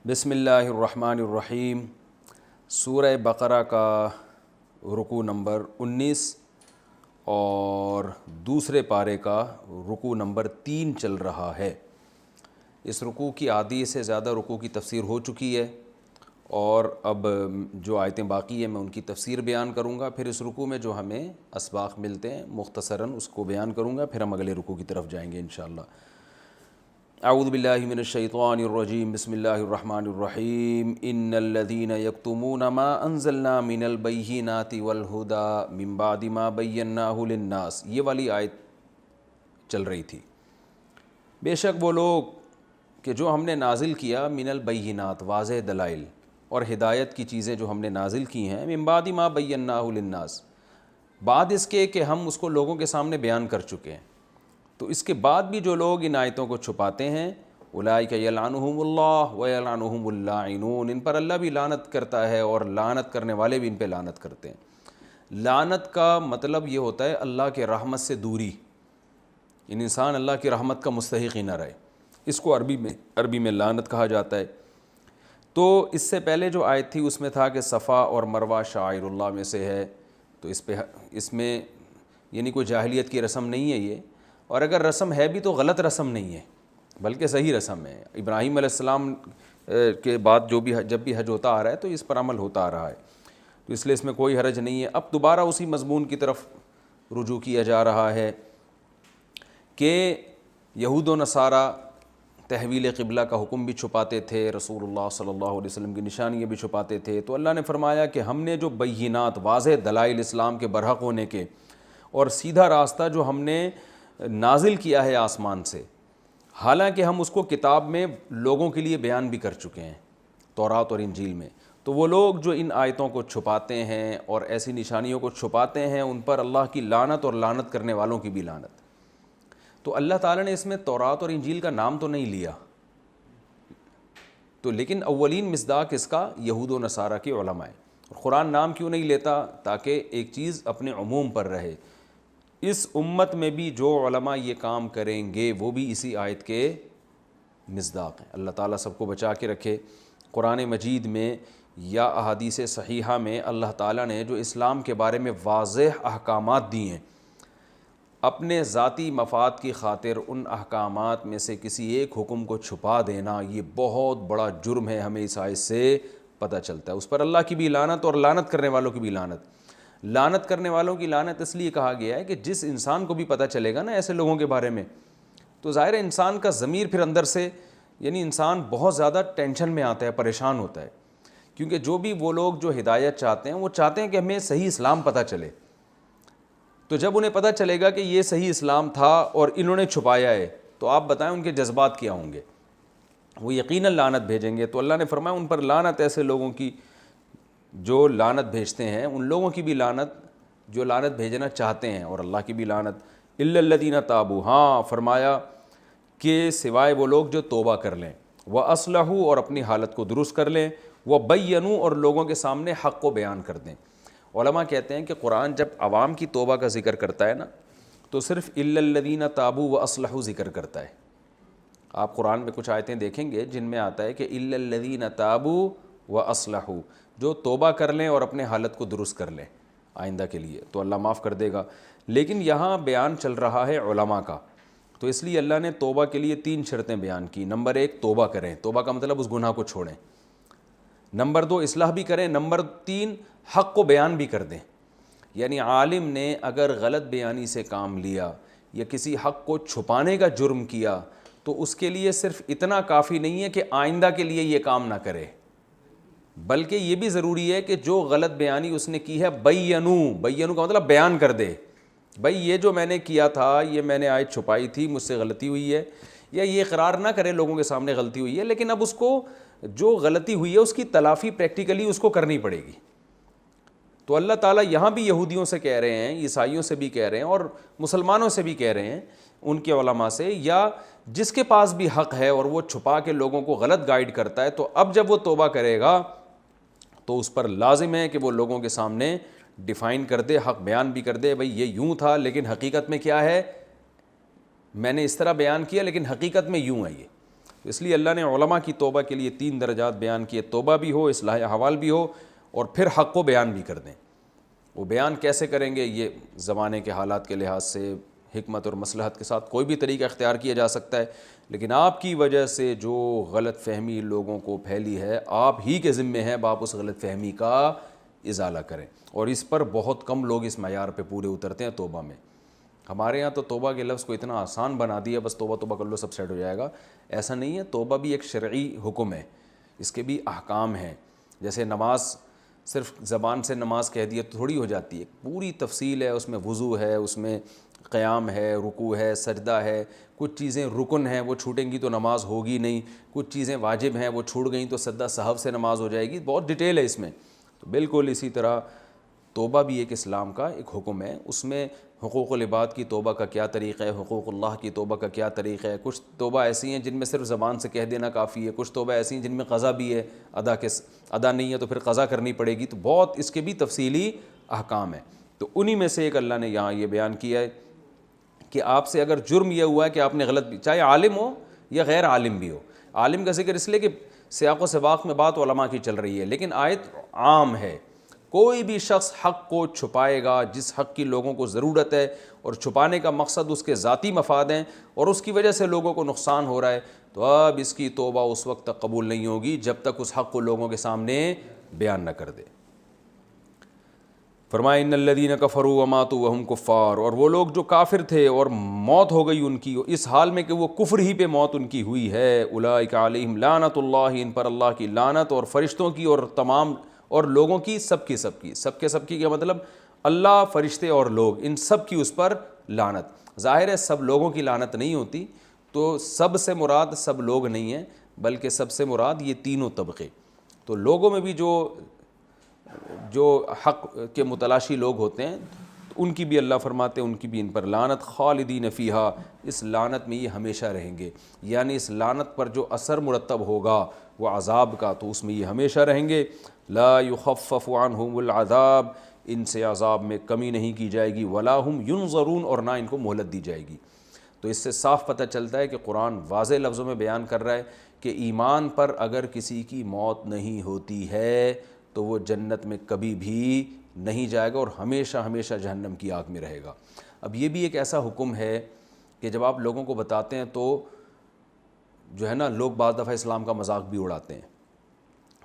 بسم اللہ الرحمن الرحیم۔ سورہ بقرہ کا رکوع نمبر 19 اور دوسرے پارے کا رکوع نمبر 3 چل رہا ہے۔ اس رکوع کی آدھی سے زیادہ رکوع کی تفسیر ہو چکی ہے اور اب جو آیتیں باقی ہیں میں ان کی تفسیر بیان کروں گا، پھر اس رکوع میں جو ہمیں اسباق ملتے ہیں مختصراً اس کو بیان کروں گا، پھر ہم اگلے رکوع کی طرف جائیں گے انشاءاللہ۔ اعوذ باللہ من الشیطان الرجیم، بسم اللہ الرحمن الرحیم۔ ان الذین یکتمون ما انزلنا من البینات والہدی من بعد ما بیناہ للناس، یہ والی آیت چل رہی تھی۔ بے شک وہ لوگ کہ جو ہم نے نازل کیا من البینات، واضح دلائل اور ہدایت کی چیزیں جو ہم نے نازل کی ہیں، من بعد ما بیناہ للناس، بعد اس کے کہ ہم اس کو لوگوں کے سامنے بیان کر چکے ہیں، تو اس کے بعد بھی جو لوگ ان آیتوں کو چھپاتے ہیں، اولئک یلعنہم اللہ ویلعنہم اللاعنون، ان پر اللہ بھی لعنت کرتا ہے اور لعنت کرنے والے بھی ان پہ لعنت کرتے ہیں۔ لعنت کا مطلب یہ ہوتا ہے اللہ کے رحمت سے دوری، انسان اللہ کی رحمت کا مستحق ہی نہ رہے، اس کو عربی میں لعنت کہا جاتا ہے۔ تو اس سے پہلے جو آیت تھی اس میں تھا کہ صفا اور مروہ شعائر اللہ میں سے ہے، تو اس میں یعنی کوئی جاہلیت کی رسم نہیں ہے یہ، اور اگر رسم ہے بھی تو غلط رسم نہیں ہے بلکہ صحیح رسم ہے۔ ابراہیم علیہ السلام کے بعد جب بھی حج ہوتا آ رہا ہے تو اس پر عمل ہوتا آ رہا ہے، تو اس لیے اس میں کوئی حرج نہیں ہے۔ اب دوبارہ اسی مضمون کی طرف رجوع کیا جا رہا ہے کہ یہود و نصارہ تحویل قبلہ کا حکم بھی چھپاتے تھے، رسول اللہ صلی اللہ علیہ وسلم کی نشانیاں بھی چھپاتے تھے، تو اللہ نے فرمایا کہ ہم نے جو بینات، واضح دلائل اسلام کے برحق ہونے کے اور سیدھا راستہ جو ہم نے نازل کیا ہے آسمان سے، حالانکہ ہم اس کو کتاب میں لوگوں کے لیے بیان بھی کر چکے ہیں تورات اور انجیل میں، تو وہ لوگ جو ان آیتوں کو چھپاتے ہیں اور ایسی نشانیوں کو چھپاتے ہیں ان پر اللہ کی لعنت اور لعنت کرنے والوں کی بھی لعنت۔ تو اللہ تعالیٰ نے اس میں تورات اور انجیل کا نام تو نہیں لیا، تو لیکن اولین مصداق اس کا یہود و نصارہ کے علماء ہے۔ قرآن نام کیوں نہیں لیتا؟ تاکہ ایک چیز اپنے عموم پر رہے، اس امت میں بھی جو علماء یہ کام کریں گے وہ بھی اسی آیت کے مصداق ہیں۔ اللہ تعالیٰ سب کو بچا کے رکھے۔ قرآن مجید میں یا احادیث صحیحہ میں اللہ تعالیٰ نے جو اسلام کے بارے میں واضح احکامات دی ہیں، اپنے ذاتی مفاد کی خاطر ان احکامات میں سے کسی ایک حکم کو چھپا دینا یہ بہت بڑا جرم ہے، ہمیں اس آیت سے پتہ چلتا ہے۔ اس پر اللہ کی بھی لعنت اور لعنت کرنے والوں کی بھی لعنت۔ لعنت کرنے والوں کی لعنت اس لیے کہا گیا ہے کہ جس انسان کو بھی پتہ چلے گا نا ایسے لوگوں کے بارے میں، تو ظاہر ہے انسان کا ضمیر پھر اندر سے، یعنی انسان بہت زیادہ ٹینشن میں آتا ہے، پریشان ہوتا ہے، کیونکہ جو بھی وہ لوگ جو ہدایت چاہتے ہیں وہ چاہتے ہیں کہ ہمیں صحیح اسلام پتہ چلے، تو جب انہیں پتہ چلے گا کہ یہ صحیح اسلام تھا اور انہوں نے چھپایا ہے، تو آپ بتائیں ان کے جذبات کیا ہوں گے؟ وہ یقیناً لعنت بھیجیں گے۔ تو اللہ نے فرمایا ان پر لعنت، ایسے لوگوں کی جو لعنت بھیجتے ہیں، ان لوگوں کی بھی لعنت جو لعنت بھیجنا چاہتے ہیں، اور اللہ کی بھی لعنت۔ الا الذین تابوا، ہاں فرمایا کہ سوائے وہ لوگ جو توبہ کر لیں، واصلحوا اور اپنی حالت کو درست کر لیں، وبینوا اور لوگوں کے سامنے حق کو بیان کر دیں۔ علماء کہتے ہیں کہ قرآن جب عوام کی توبہ کا ذکر کرتا ہے نا تو صرف الا الذین تابوا واصلحوا ذکر کرتا ہے۔ آپ قرآن میں کچھ آیتیں دیکھیں گے جن میں آتا ہے کہ الا الذین تابوا واصلحوا، جو توبہ کر لیں اور اپنے حالت کو درست کر لیں آئندہ کے لیے، تو اللہ معاف کر دے گا۔ لیکن یہاں بیان چل رہا ہے علماء کا، تو اس لیے اللہ نے توبہ کے لیے 3 شرطیں بیان کی۔ نمبر 1 توبہ کریں، توبہ کا مطلب اس گناہ کو چھوڑیں۔ نمبر 2 اصلاح بھی کریں۔ نمبر 3 حق کو بیان بھی کر دیں، یعنی عالم نے اگر غلط بیانی سے کام لیا یا کسی حق کو چھپانے کا جرم کیا تو اس کے لیے صرف اتنا کافی نہیں ہے کہ آئندہ کے لیے یہ کام نہ کرے، بلکہ یہ بھی ضروری ہے کہ جو غلط بیانی اس نے کی ہے بینو کا مطلب بیان کر دے، بھائی یہ جو میں نے کیا تھا، یہ میں نے آیت چھپائی تھی، مجھ سے غلطی ہوئی ہے، یا یہ اقرار نہ کرے لوگوں کے سامنے غلطی ہوئی ہے، لیکن اب اس کو جو غلطی ہوئی ہے اس کی تلافی پریکٹیکلی اس کو کرنی پڑے گی۔ تو اللہ تعالیٰ یہاں بھی یہودیوں سے کہہ رہے ہیں، عیسائیوں سے بھی کہہ رہے ہیں اور مسلمانوں سے بھی کہہ رہے ہیں، ان کے علماء سے، یا جس کے پاس بھی حق ہے اور وہ چھپا کے لوگوں کو غلط گائیڈ کرتا ہے، تو اب جب وہ توبہ کرے گا تو اس پر لازم ہے کہ وہ لوگوں کے سامنے ڈیفائن کر دے، حق بیان بھی کر دے، بھئی یہ یوں تھا لیکن حقیقت میں کیا ہے، میں نے اس طرح بیان کیا لیکن حقیقت میں یوں ہے یہ۔ تو اس لیے اللہ نے علماء کی توبہ کے لیے 3 درجات بیان کیے، توبہ بھی ہو، اصلاح احوال بھی ہو، اور پھر حق کو بیان بھی کر دیں۔ وہ بیان کیسے کریں گے؟ یہ زمانے کے حالات کے لحاظ سے حکمت اور مصلحت کے ساتھ کوئی بھی طریقہ اختیار کیا جا سکتا ہے، لیکن آپ کی وجہ سے جو غلط فہمی لوگوں کو پھیلی ہے، آپ ہی کے ذمے ہے آپ اس غلط فہمی کا ازالہ کریں، اور اس پر بہت کم لوگ اس معیار پہ پورے اترتے ہیں توبہ میں۔ ہمارے ہاں تو توبہ کے لفظ کو اتنا آسان بنا دیا، بس توبہ توبہ کر لو سب سیٹ ہو جائے گا، ایسا نہیں ہے۔ توبہ بھی ایک شرعی حکم ہے، اس کے بھی احکام ہیں۔ جیسے نماز صرف زبان سے نماز کہہ دیا تو تھوڑی ہو جاتی ہے، پوری تفصیل ہے، اس میں وضو ہے، اس میں قیام ہے، رکوع ہے، سجدہ ہے، کچھ چیزیں رکن ہیں وہ چھوٹیں گی تو نماز ہوگی نہیں، کچھ چیزیں واجب ہیں وہ چھوٹ گئیں تو سجدہ سہو سے نماز ہو جائے گی، بہت ڈیٹیل ہے اس میں۔ تو بالکل اسی طرح توبہ بھی ایک اسلام کا ایک حکم ہے، اس میں حقوق العباد کی توبہ کا کیا طریقہ ہے، حقوق اللہ کی توبہ کا کیا طریقہ ہے۔ کچھ توبہ ایسی ہیں جن میں صرف زبان سے کہہ دینا کافی ہے، کچھ توبہ ایسی ہیں جن میں قضا بھی ہے، ادا نہیں ہے تو پھر قضا کرنی پڑے گی، تو بہت اس کے بھی تفصیلی احکام ہیں۔ تو انہی میں سے ایک اللہ نے یہاں یہ بیان کیا ہے کہ آپ سے اگر جرم یہ ہوا ہے کہ آپ نے غلط بھی، چاہے عالم ہو یا غیر عالم بھی ہو، عالم کا ذکر اس لیے کہ سیاق و سباق میں بات علماء کی چل رہی ہے، لیکن آیت عام ہے، کوئی بھی شخص حق کو چھپائے گا، جس حق کی لوگوں کو ضرورت ہے اور چھپانے کا مقصد اس کے ذاتی مفاد ہیں اور اس کی وجہ سے لوگوں کو نقصان ہو رہا ہے، تو اب اس کی توبہ اس وقت تک قبول نہیں ہوگی جب تک اس حق کو لوگوں کے سامنے بیان نہ کر دے۔ فرمایا ان الذین کفروا وماتوا وهم کفار، اور وہ لوگ جو کافر تھے اور موت ہو گئی ان کی اس حال میں کہ وہ کفر ہی پہ موت ان کی ہوئی ہے، اولئک علیہم لعنت اللہ، ان پر اللہ کی لعنت اور فرشتوں کی اور تمام اور لوگوں کی، سب کی کیا مطلب؟ اللہ، فرشتے اور لوگ، ان سب کی اس پر لعنت۔ ظاہر ہے سب لوگوں کی لعنت نہیں ہوتی، تو سب سے مراد سب لوگ نہیں ہیں، بلکہ سب سے مراد یہ تینوں طبقے۔ تو لوگوں میں بھی جو حق کے متلاشی لوگ ہوتے ہیں ان کی بھی اللہ فرماتے ہیں ان کی بھی ان پر لعنت، خالدین فیہا، اس لعنت میں یہ ہمیشہ رہیں گے، یعنی اس لعنت پر جو اثر مرتب ہوگا وہ عذاب کا، تو اس میں یہ ہمیشہ رہیں گے۔ لا یخفف عنہم العذاب، ان سے عذاب میں کمی نہیں کی جائے گی، ولا ہم ینظرون، اور نہ ان کو مہلت دی جائے گی۔ تو اس سے صاف پتہ چلتا ہے کہ قرآن واضح لفظوں میں بیان کر رہا ہے کہ ایمان پر اگر کسی کی موت نہیں ہوتی ہے تو وہ جنت میں کبھی بھی نہیں جائے گا اور ہمیشہ ہمیشہ جہنم کی آگ میں رہے گا۔ اب یہ بھی ایک ایسا حکم ہے کہ جب آپ لوگوں کو بتاتے ہیں تو جو ہے نا، لوگ بعض دفعہ اسلام کا مذاق بھی اڑاتے ہیں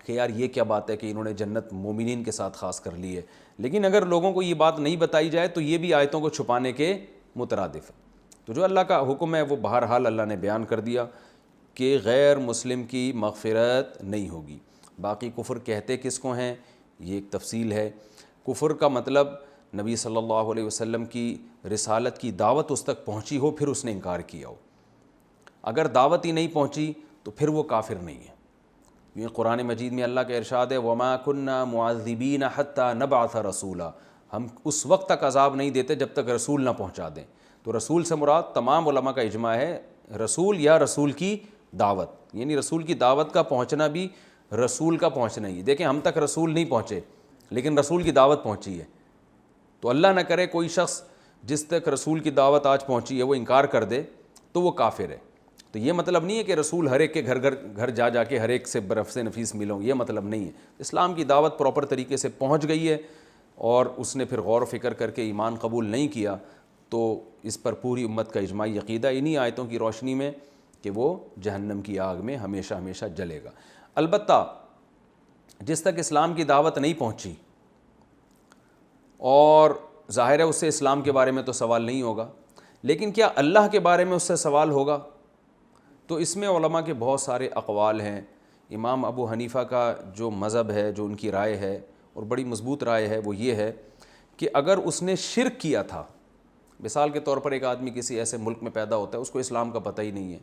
کہ یار یہ کیا بات ہے کہ انہوں نے جنت مومنین کے ساتھ خاص کر لی ہے، لیکن اگر لوگوں کو یہ بات نہیں بتائی جائے تو یہ بھی آیتوں کو چھپانے کے مترادف ہے۔ تو جو اللہ کا حکم ہے وہ بہرحال اللہ نے بیان کر دیا کہ غیر مسلم کی مغفرت نہیں ہوگی۔ باقی کفر کہتے کس کو ہیں یہ ایک تفصیل ہے۔ کفر کا مطلب نبی صلی اللہ علیہ وسلم کی رسالت کی دعوت اس تک پہنچی ہو پھر اس نے انکار کیا ہو، اگر دعوت ہی نہیں پہنچی تو پھر وہ کافر نہیں ہے۔ یہ قرآن مجید میں اللہ کا ارشاد ہے وَمَا كُنَّا مُعَذِّبِينَ حَتَّى نَبْعَثَ رَسُولًا، ہم اس وقت تک عذاب نہیں دیتے جب تک رسول نہ پہنچا دیں۔ تو رسول سے مراد تمام علماء کا اجماع ہے رسول یا رسول کی دعوت، یعنی رسول کی دعوت کا پہنچنا بھی رسول کا پہنچنا ہی۔ دیکھیں ہم تک رسول نہیں پہنچے لیکن رسول کی دعوت پہنچی ہے، تو اللہ نہ کرے کوئی شخص جس تک رسول کی دعوت آج پہنچی ہے وہ انکار کر دے تو وہ کافر ہے۔ تو یہ مطلب نہیں ہے کہ رسول ہر ایک کے گھر جا کے ہر ایک سے برف سے نفیس ملوں، یہ مطلب نہیں ہے۔ اسلام کی دعوت پراپر طریقے سے پہنچ گئی ہے اور اس نے پھر غور و فکر کر کے ایمان قبول نہیں کیا تو اس پر پوری امت کا اجماعی عقیدہ انہی آیتوں کی روشنی میں کہ وہ جہنم کی آگ میں ہمیشہ ہمیشہ جلے گا۔ البتہ جس تک اسلام کی دعوت نہیں پہنچی اور ظاہر ہے اس سے اسلام کے بارے میں تو سوال نہیں ہوگا، لیکن کیا اللہ کے بارے میں اس سے سوال ہوگا؟ تو اس میں علماء کے بہت سارے اقوال ہیں۔ امام ابو حنیفہ کا جو مذہب ہے، جو ان کی رائے ہے اور بڑی مضبوط رائے ہے، وہ یہ ہے کہ اگر اس نے شرک کیا تھا، مثال کے طور پر ایک آدمی کسی ایسے ملک میں پیدا ہوتا ہے اس کو اسلام کا پتہ ہی نہیں ہے،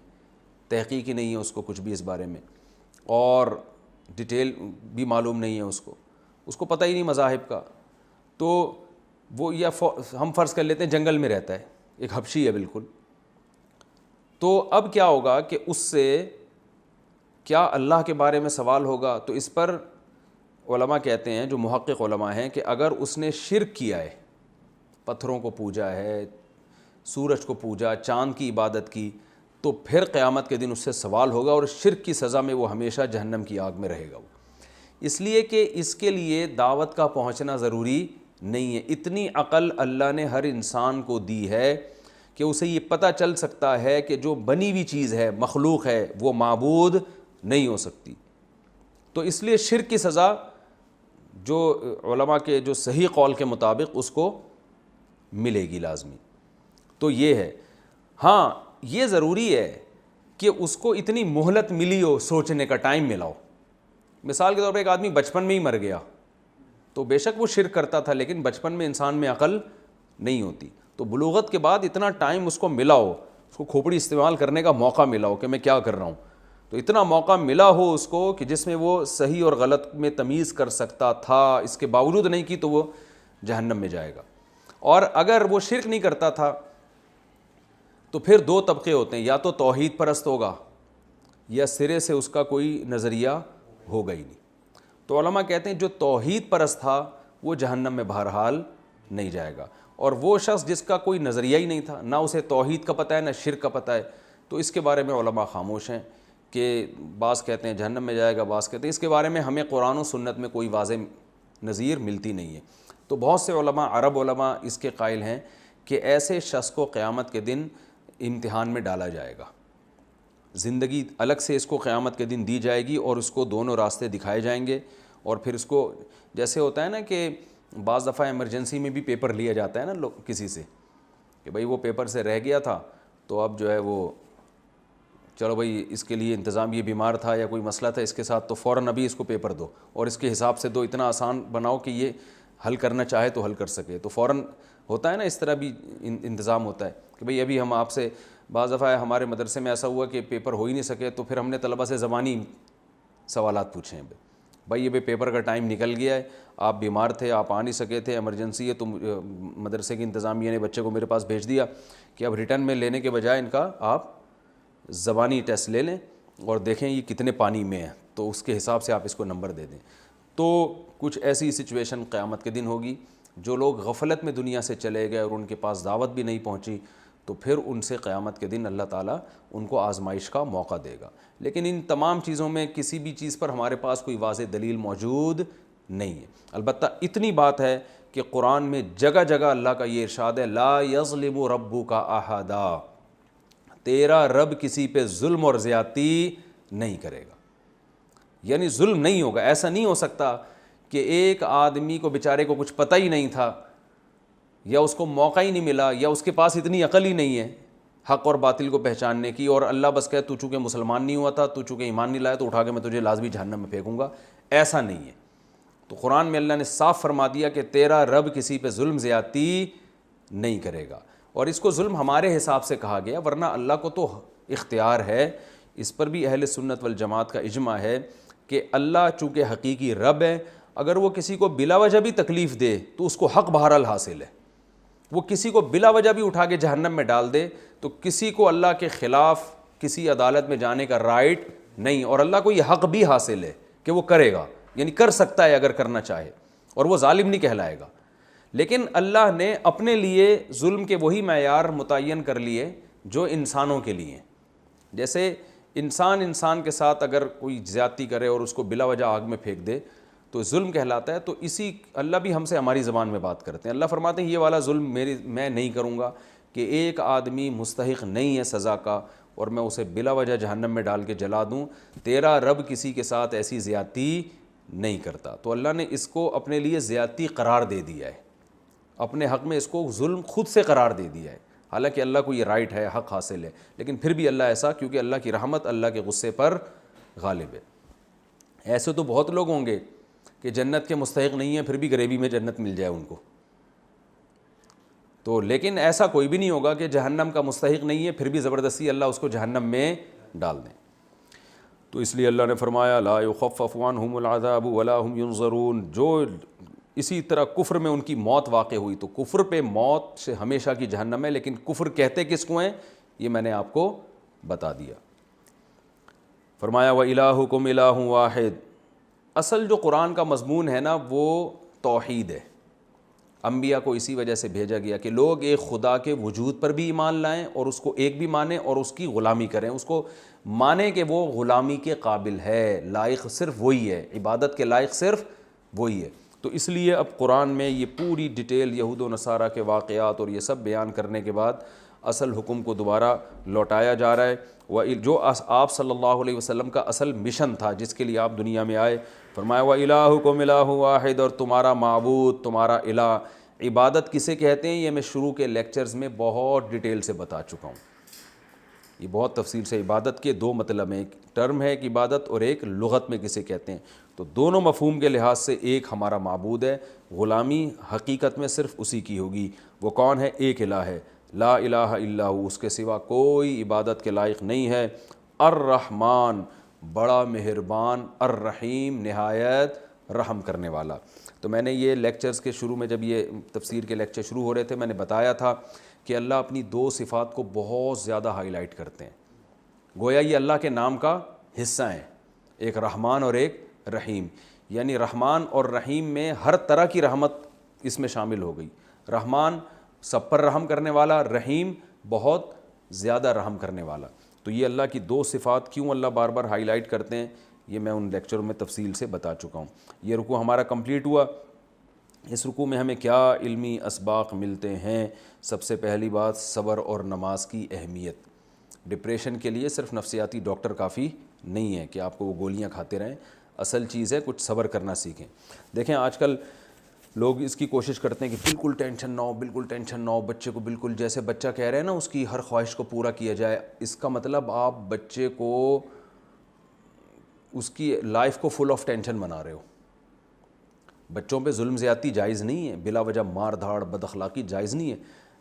تحقیق ہی نہیں ہے اس کو کچھ بھی اس بارے میں، اور ڈیٹیل بھی معلوم نہیں ہے اس کو پتہ ہی نہیں مذاہب کا، تو وہ یا ہم فرض کر لیتے ہیں جنگل میں رہتا ہے، ایک حبشی ہے بالکل، تو اب کیا ہوگا کہ اس سے کیا اللہ کے بارے میں سوال ہوگا؟ تو اس پر علماء کہتے ہیں، جو محقق علماء ہیں، کہ اگر اس نے شرک کیا ہے، پتھروں کو پوجا ہے، سورج کو پوجا، چاند کی عبادت کی، تو پھر قیامت کے دن اس سے سوال ہوگا اور شرک کی سزا میں وہ ہمیشہ جہنم کی آگ میں رہے گا وہ، اس لیے کہ اس کے لیے دعوت کا پہنچنا ضروری نہیں ہے۔ اتنی عقل اللہ نے ہر انسان کو دی ہے کہ اسے یہ پتہ چل سکتا ہے کہ جو بنی ہوئی چیز ہے، مخلوق ہے، وہ معبود نہیں ہو سکتی۔ تو اس لیے شرک کی سزا جو علماء کے جو صحیح قول کے مطابق اس کو ملے گی لازمی۔ تو یہ ہے، ہاں یہ ضروری ہے کہ اس کو اتنی مہلت ملی ہو، سوچنے کا ٹائم ملا ہو۔ مثال کے طور پہ ایک آدمی بچپن میں ہی مر گیا تو بے شک وہ شرک کرتا تھا، لیکن بچپن میں انسان میں عقل نہیں ہوتی، تو بلوغت کے بعد اتنا ٹائم اس کو ملا ہو، اس کو کھوپڑی استعمال کرنے کا موقع ملا ہو کہ میں کیا کر رہا ہوں، تو اتنا موقع ملا ہو اس کو کہ جس میں وہ صحیح اور غلط میں تمیز کر سکتا تھا، اس کے باوجود نہیں کی تو وہ جہنم میں جائے گا۔ اور اگر وہ شرک نہیں کرتا تھا تو پھر دو طبقے ہوتے ہیں، یا تو توحید پرست ہوگا یا سرے سے اس کا کوئی نظریہ ہوگا ہی نہیں۔ تو علماء کہتے ہیں جو توحید پرست تھا وہ جہنم میں بہرحال نہیں جائے گا، اور وہ شخص جس کا کوئی نظریہ ہی نہیں تھا، نہ اسے توحید کا پتہ ہے نہ شرک کا پتہ ہے، تو اس کے بارے میں علماء خاموش ہیں کہ بعض کہتے ہیں جہنم میں جائے گا، بعض کہتے ہیں اس کے بارے میں ہمیں قرآن و سنت میں کوئی واضح نظیر ملتی نہیں ہے۔ تو بہت سے علماء، عرب علماء اس کے قائل ہیں کہ ایسے شخص کو قیامت کے دن امتحان میں ڈالا جائے گا، زندگی الگ سے اس کو قیامت کے دن دی جائے گی اور اس کو دونوں راستے دکھائے جائیں گے، اور پھر اس کو جیسے ہوتا ہے نا کہ بعض دفعہ ایمرجنسی میں بھی پیپر لیا جاتا ہے نا لوگ کسی سے کہ بھائی وہ پیپر سے رہ گیا تھا تو اب جو ہے وہ چلو بھائی اس کے لیے انتظام، یہ بیمار تھا یا کوئی مسئلہ تھا اس کے ساتھ، تو فوراً ابھی اس کو پیپر دو اور اس کے حساب سے دو، اتنا آسان بناؤ کہ یہ حل کرنا چاہے تو حل کر سکے، تو فوراً ہوتا ہے نا، اس طرح بھی انتظام ہوتا ہے کہ بھئی ابھی ہم آپ سے، بعض دفعہ ہمارے مدرسے میں ایسا ہوا کہ پیپر ہو ہی نہیں سکے تو پھر ہم نے طلبہ سے زبانی سوالات پوچھے ہیں، بھائی یہ پیپر کا ٹائم نکل گیا ہے، آپ بیمار تھے، آپ آ نہیں سکے تھے، ایمرجنسی ہے، تو مدرسے کی انتظامیہ نے بچے کو میرے پاس بھیج دیا کہ اب ریٹرن میں لینے کے بجائے ان کا آپ زبانی ٹیسٹ لے لیں اور دیکھیں یہ کتنے پانی میں ہے، تو اس کے حساب سے آپ اس کو نمبر دے دیں۔ تو کچھ ایسی سچویشن قیامت کے دن ہوگی، جو لوگ غفلت میں دنیا سے چلے گئے اور ان کے پاس دعوت بھی نہیں پہنچی، تو پھر ان سے قیامت کے دن اللہ تعالیٰ ان کو آزمائش کا موقع دے گا۔ لیکن ان تمام چیزوں میں کسی بھی چیز پر ہمارے پاس کوئی واضح دلیل موجود نہیں ہے۔ البتہ اتنی بات ہے کہ قرآن میں جگہ جگہ اللہ کا یہ ارشاد ہے، لا یظلم ربک احدا، تیرا رب کسی پہ ظلم اور زیادتی نہیں کرے گا، یعنی ظلم نہیں ہوگا۔ ایسا نہیں ہو سکتا کہ ایک آدمی کو بیچارے کو کچھ پتہ ہی نہیں تھا، یا اس کو موقع ہی نہیں ملا، یا اس کے پاس اتنی عقل ہی نہیں ہے حق اور باطل کو پہچاننے کی، اور اللہ بس کہے تو چونکہ مسلمان نہیں ہوا تھا، تو چونکہ ایمان نہیں لایا، تو اٹھا کے میں تجھے لازمی جہنم میں پھینکوں گا۔ ایسا نہیں ہے۔ تو قرآن میں اللہ نے صاف فرما دیا کہ تیرا رب کسی پہ ظلم زیادتی نہیں کرے گا، اور اس کو ظلم ہمارے حساب سے کہا گیا، ورنہ اللہ کو تو اختیار ہے۔ اس پر بھی اہل سنت والجماعت کا اجماع ہے کہ اللہ چونکہ حقیقی رب ہے، اگر وہ کسی کو بلا وجہ بھی تکلیف دے تو اس کو حق بہرحال حاصل ہے۔ وہ کسی کو بلا وجہ بھی اٹھا کے جہنم میں ڈال دے تو کسی کو اللہ کے خلاف کسی عدالت میں جانے کا رائٹ نہیں، اور اللہ کو یہ حق بھی حاصل ہے کہ وہ کرے گا، یعنی کر سکتا ہے اگر کرنا چاہے، اور وہ ظالم نہیں کہلائے گا۔ لیکن اللہ نے اپنے لیے ظلم کے وہی معیار متعین کر لیے جو انسانوں کے لیے ہیں۔ جیسے انسان کے ساتھ اگر کوئی زیادتی کرے اور اس کو بلا وجہ آگ میں پھینک دے تو ظلم کہلاتا ہے، تو اسی اللہ بھی ہم سے ہماری زبان میں بات کرتے ہیں۔ اللہ فرماتے ہیں یہ والا ظلم میں نہیں کروں گا کہ ایک آدمی مستحق نہیں ہے سزا کا اور میں اسے بلا وجہ جہنم میں ڈال کے جلا دوں، تیرا رب کسی کے ساتھ ایسی زیادتی نہیں کرتا۔ تو اللہ نے اس کو اپنے لیے زیادتی قرار دے دیا ہے، اپنے حق میں اس کو ظلم خود سے قرار دے دیا ہے، حالانکہ اللہ کو یہ رائٹ ہے، حق حاصل ہے، لیکن پھر بھی اللہ ایسا، کیونکہ اللہ کی رحمت اللہ کے غصے پر غالب ہے۔ ایسے تو بہت لوگ ہوں گے کہ جنت کے مستحق نہیں ہیں، پھر بھی غریبی میں جنت مل جائے ان کو، تو لیکن ایسا کوئی بھی نہیں ہوگا کہ جہنم کا مستحق نہیں ہے پھر بھی زبردستی اللہ اس کو جہنم میں ڈال دیں۔ تو اس لیے اللہ نے فرمایا لا یخفف عنہم العذاب ولا هم ینظرون، جو اسی طرح کفر میں ان کی موت واقع ہوئی، تو کفر پہ موت سے ہمیشہ کی جہنم ہے، لیکن کفر کہتے کس کو ہیں یہ میں نے آپ کو بتا دیا۔ فرمایا وَإِلَٰهُكُمْ إِلَٰهٌ وَاحِدٌ، اصل جو قرآن کا مضمون ہے نا وہ توحید ہے، انبیاء کو اسی وجہ سے بھیجا گیا کہ لوگ ایک خدا کے وجود پر بھی ایمان لائیں اور اس کو ایک بھی مانیں اور اس کی غلامی کریں, اس کو مانیں کہ وہ غلامی کے قابل ہے, لائق صرف وہی ہے, عبادت کے لائق صرف وہی ہے. تو اس لیے اب قرآن میں یہ پوری ڈیٹیل یہود و نصارہ کے واقعات اور یہ سب بیان کرنے کے بعد اصل حکم کو دوبارہ لوٹایا جا رہا ہے. جو آپ صلی اللہ علیہ وسلم کا اصل مشن تھا جس کے لیے آپ دنیا میں آئے, فرمایا وَإِلَٰهُكُمْ إِلَٰهٌ وَاحِدٌ, اور تمہارا معبود, تمہارا الہ. عبادت کسے کہتے ہیں یہ میں شروع کے لیکچرز میں بہت ڈیٹیل سے بتا چکا ہوں, یہ بہت تفصیل سے. عبادت کے دو مطلب ہیں, ایک ٹرم ہے ایک عبادت اور ایک لغت میں کسے کہتے ہیں. تو دونوں مفہوم کے لحاظ سے ایک ہمارا معبود ہے, غلامی حقیقت میں صرف اسی کی ہوگی. وہ کون ہے؟ ایک الہ ہے, لا الہ الا ہو, اس کے سوا کوئی عبادت کے لائق نہیں ہے. الرحمن, بڑا مہربان, الرحیم, نہایت رحم کرنے والا. تو میں نے یہ لیکچرز کے شروع میں جب یہ تفسیر کے لیکچر شروع ہو رہے تھے میں نے بتایا تھا کہ اللہ اپنی دو صفات کو بہت زیادہ ہائی لائٹ کرتے ہیں, گویا یہ اللہ کے نام کا حصہ ہیں, ایک رحمان اور ایک رحیم. یعنی رحمان اور رحیم میں ہر طرح کی رحمت اس میں شامل ہو گئی. رحمان سب پر رحم کرنے والا, رحیم بہت زیادہ رحم کرنے والا. تو یہ اللہ کی دو صفات کیوں اللہ بار بار ہائی لائٹ کرتے ہیں یہ میں ان لیکچروں میں تفصیل سے بتا چکا ہوں. یہ رکوع ہمارا کمپلیٹ ہوا. اس رکوع میں ہمیں کیا علمی اسباق ملتے ہیں؟ سب سے پہلی بات, صبر اور نماز کی اہمیت. ڈپریشن کے لیے صرف نفسیاتی ڈاکٹر کافی نہیں ہے کہ آپ کو وہ گولیاں کھاتے رہیں, اصل چیز ہے کچھ صبر کرنا سیکھیں. دیکھیں آج کل لوگ اس کی کوشش کرتے ہیں کہ بالکل ٹینشن نہ ہو, بالکل ٹینشن نہ ہو, بچے کو بالکل جیسے بچہ کہہ رہے ہیں نا اس کی ہر خواہش کو پورا کیا جائے. اس کا مطلب آپ بچے کو اس کی لائف کو فل آف ٹینشن بنا رہے ہو. بچوں پہ ظلم زیادتی جائز نہیں ہے, بلا وجہ مار دھاڑ بد اخلاقی جائز نہیں ہے,